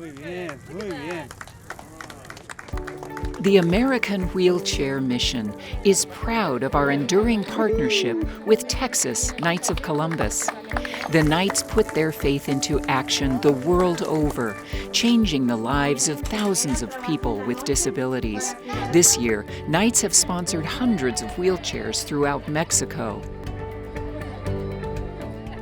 Muy bien, muy bien. The American Wheelchair Mission is proud of our enduring partnership with Texas Knights of Columbus. The Knights put their faith into action the world over, changing the lives of thousands of people with disabilities. This year, Knights have sponsored hundreds of wheelchairs throughout Mexico.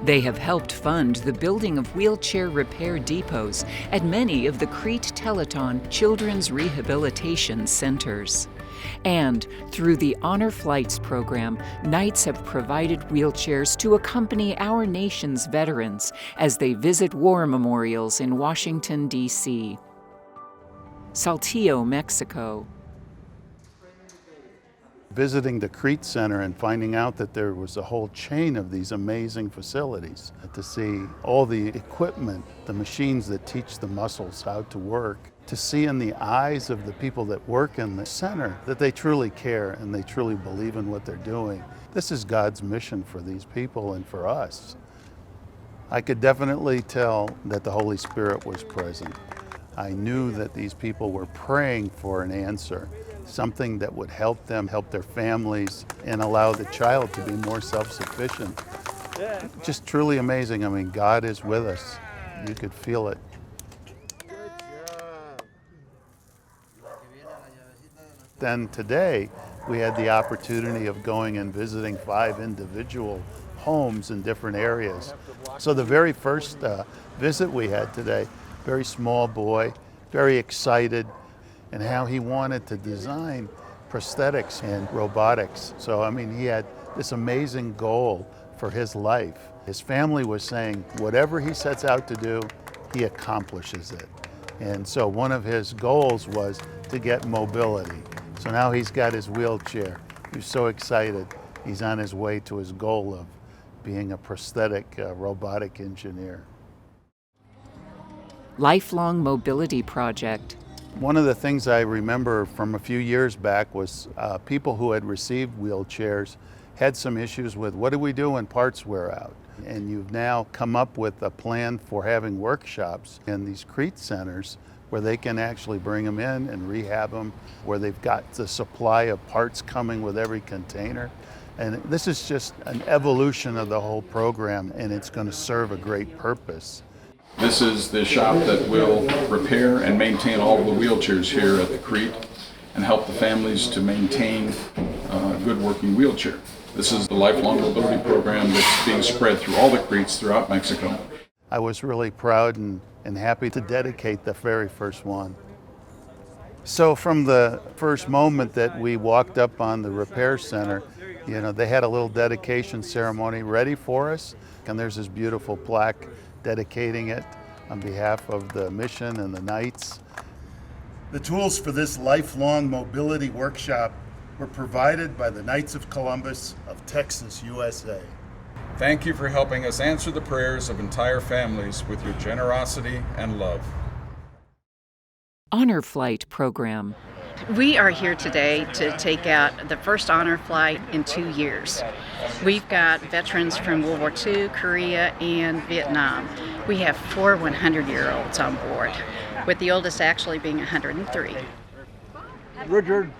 They have helped fund the building of wheelchair repair depots at many of the Crete Teleton Children's Rehabilitation Centers. And through the Honor Flights program, Knights have provided wheelchairs to accompany our nation's veterans as they visit war memorials in Washington, D.C. Saltillo, Mexico. Visiting the Crete Center and finding out that there was a whole chain of these amazing facilities, to see all the equipment, the machines that teach the muscles how to work, to see in the eyes of the people that work in the center that they truly care and they truly believe in what they're doing. This is God's mission for these people and for us. I could definitely tell that the Holy Spirit was present. I knew that these people were praying for an answer, something that would help them, help their families, and allow the child to be more self-sufficient. Just truly amazing. I mean, God is with us. You could feel it. Then today, we had the opportunity of going and visiting 5 individual homes in different areas. So the very first visit we had today, very small boy, very excited, and how he wanted to design prosthetics and robotics. So, I mean, he had this amazing goal for his life. His family was saying, whatever he sets out to do, he accomplishes it. And so one of his goals was to get mobility. So now he's got his wheelchair. He's so excited. He's on his way to his goal of being a prosthetic robotic engineer. Lifelong Mobility Project. One of the things I remember from a few years back was people who had received wheelchairs had some issues with what do we do when parts wear out? And you've now come up with a plan for having workshops in these Crete centers where they can actually bring them in and rehab them, where they've got the supply of parts coming with every container. And this is just an evolution of the whole program, and it's going to serve a great purpose. This is the shop that will repair and maintain all of the wheelchairs here at the Crete and help the families to maintain a good working wheelchair. This is the Lifelong Mobility Program that's being spread through all the Cretes throughout Mexico. I was really proud and happy to dedicate the very first one. So from the first moment that we walked up on the repair center, you know, they had a little dedication ceremony ready for us, and there's this beautiful plaque dedicating it on behalf of the mission and the Knights. The tools for this lifelong mobility workshop were provided by the Knights of Columbus of Texas, USA. Thank you for helping us answer the prayers of entire families with your generosity and love. Honor Flight Program. We are here today to take out the first honor flight in 2 years. We've got veterans from World War II, Korea, and Vietnam. We have 4 100-year-olds on board, with the oldest actually being 103. Richard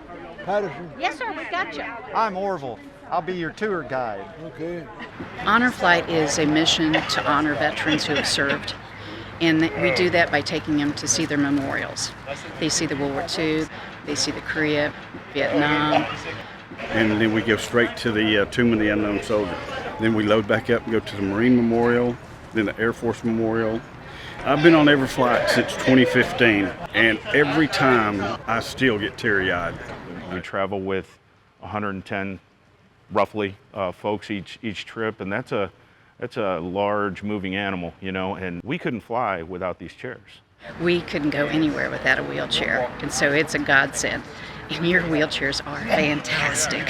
Patterson. Yes, sir, we got you. I'm Orville. I'll be your tour guide. Okay. Honor Flight is a mission to honor veterans who have served. And we do that by taking them to see their memorials. They see the World War II, they see the Korea, Vietnam. And then we go straight to the Tomb of the Unknown Soldier. Then we load back up and go to the Marine Memorial, then the Air Force Memorial. I've been on every flight since 2015, and every time I still get teary-eyed. We travel with 110, roughly, folks each trip, and that's a large moving animal, you know, and we couldn't fly without these chairs. We couldn't go anywhere without a wheelchair, and so it's a godsend. And your wheelchairs are fantastic.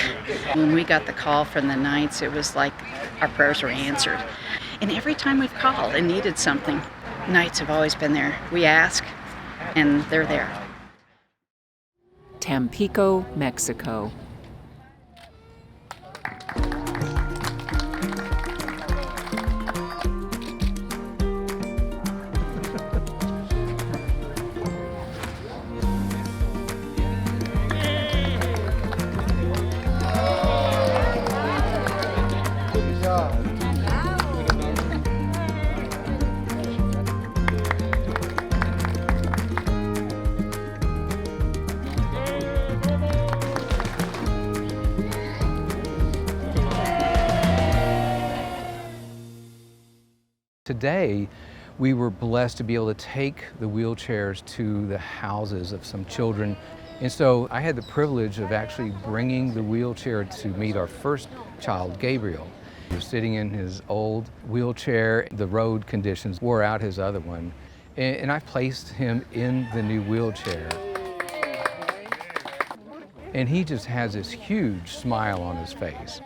When we got the call from the Knights, it was like our prayers were answered. And every time we've called and needed something, Knights have always been there. We ask, and they're there. Tampico, Mexico. today, we were blessed to be able to take the wheelchairs to the houses of some children. And so I had the privilege of actually bringing the wheelchair to meet our first child, Gabriel. He was sitting in his old wheelchair. The road conditions wore out his other one. And I placed him in the new wheelchair. And he just has this huge smile on his face.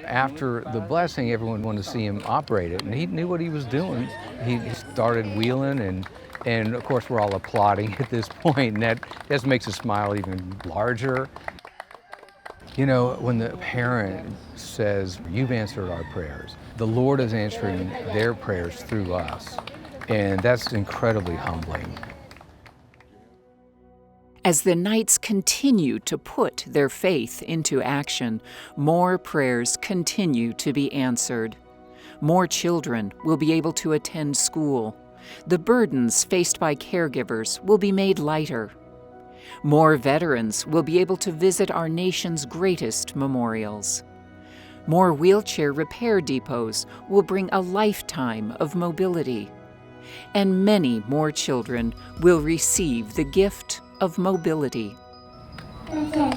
After the blessing, everyone wanted to see him operate it, and he knew what he was doing. He started wheeling, and of course we're all applauding at this point, and that just makes the smile even larger. You know, when the parent says, "You've answered our prayers," the Lord is answering their prayers through us, and that's incredibly humbling. As the Knights continue to put their faith into action, more prayers continue to be answered. More children will be able to attend school. The burdens faced by caregivers will be made lighter. More veterans will be able to visit our nation's greatest memorials. More wheelchair repair depots will bring a lifetime of mobility. And many more children will receive the gift of mobility. Okay.